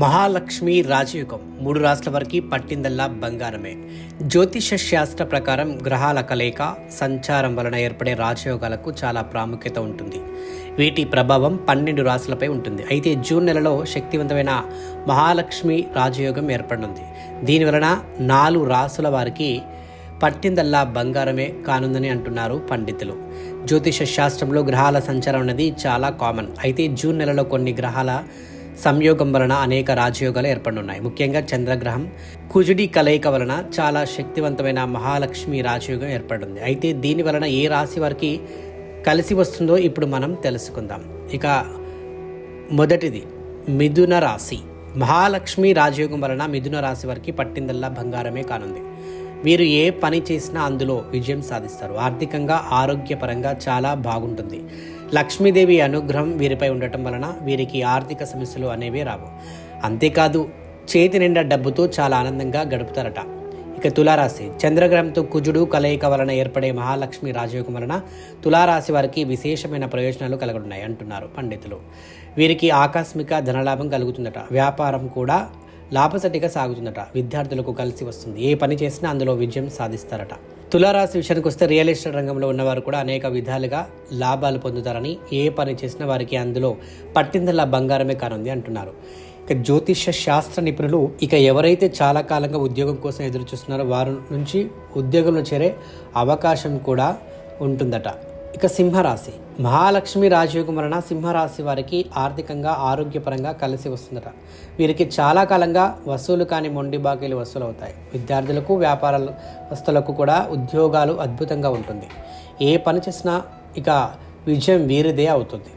మహాలక్ష్మి రాజయోగం 3 రాశుల వారికి పట్టిందల్లా బంగారమే. జ్యోతిష శాస్త్ర ప్రకారం గ్రహాల కలయిక సంచారం వలన ఏర్పడే రాజయోగాలకు చాలా ప్రాముఖ్యత ఉంటుంది. వీటి ప్రభావం 12 రాశులపై ఉంటుంది. అయితే జూన్ నెలలో శక్తివంతమైన మహాలక్ష్మి రాజయోగం ఏర్పడనుంది. దీనివలన 4 రాశుల వారికి పట్టిందల్లా బంగారమే కానుందని అంటున్నారు పండితులు. జ్యోతిష శాస్త్రంలో గ్రహాల సంచారం అనేది చాలా కామన్. అయితే జూన్ నెలలో కొన్ని గ్రహాల సంయోగం వలన అనేక రాజయోగాలు ఏర్పడనున్నాయి. ముఖ్యంగా చంద్రగ్రహం కుజుడి కలయిక వలన చాలా శక్తివంతమైన మహాలక్ష్మి రాజయోగం ఏర్పడింది. అయితే దీని వలన ఏ రాశి వారికి కలిసి వస్తుందో ఇప్పుడు మనం తెలుసుకుందాం. ఇక మొదటిది మిథున రాశి. మహాలక్ష్మి రాజయోగం వలన మిథున రాశి వారికి పట్టిందల్లా బంగారమే కానుంది. వీరు ఏ పని చేసినా అందులో విజయం సాధిస్తారు. ఆర్థికంగా ఆరోగ్యపరంగా చాలా బాగుంటుంది. లక్ష్మీదేవి అనుగ్రహం వీరిపై ఉండటం వలన వీరికి ఆర్థిక సమస్యలు అనేవి రావు. అంతేకాదు చేతి నిండా డబ్బుతో చాలా ఆనందంగా గడుపుతారట. ఇక తులారాశి. చంద్రగ్రహంతో కుజుడు కలయిక వలన ఏర్పడే మహాలక్ష్మి రాజయోగం వలన తులారాశి వారికి విశేషమైన ప్రయోజనాలు కలుగుతున్నాయి అంటున్నారు పండితులు. వీరికి ఆకస్మిక ధనలాభం కలుగుతుందట. వ్యాపారం కూడా లాభసటిగా సాగుతుందట. విద్యార్థులకు కలిసి వస్తుంది. ఏ పని చేసినా అందులో విజయం సాధిస్తారట. తులారాశి విషయానికి వస్తే రియల్ ఎస్టేట్ రంగంలో ఉన్నవారు కూడా అనేక విధాలుగా లాభాలు పొందుతారని, ఏ పని చేసినా వారికి అందులో పట్టిందల్లా బంగారమే కానుంది అంటున్నారు. ఇక జ్యోతిష శాస్త్ర నిపుణులు ఎవరైతే చాలా కాలంగా ఉద్యోగం కోసం ఎదురు చూస్తున్నారో వారి నుంచి ఉద్యోగంలో చేరే అవకాశం కూడా ఉంటుందట. ఇక సింహరాశి. మహాలక్ష్మి రాజయోగం వలన సింహరాశి వారికి ఆర్థికంగా ఆరోగ్యపరంగా కలిసి వస్తుందట. వీరికి చాలా కాలంగా వసూలు కాని మొండి బాకీలు వసూలు అవుతాయి. విద్యార్థులకు వ్యాపారస్తులకు కూడా ఉద్యోగాలు అద్భుతంగా ఉంటుంది. ఏ పని చేసినా విజయం వీరిదే అవుతుంది.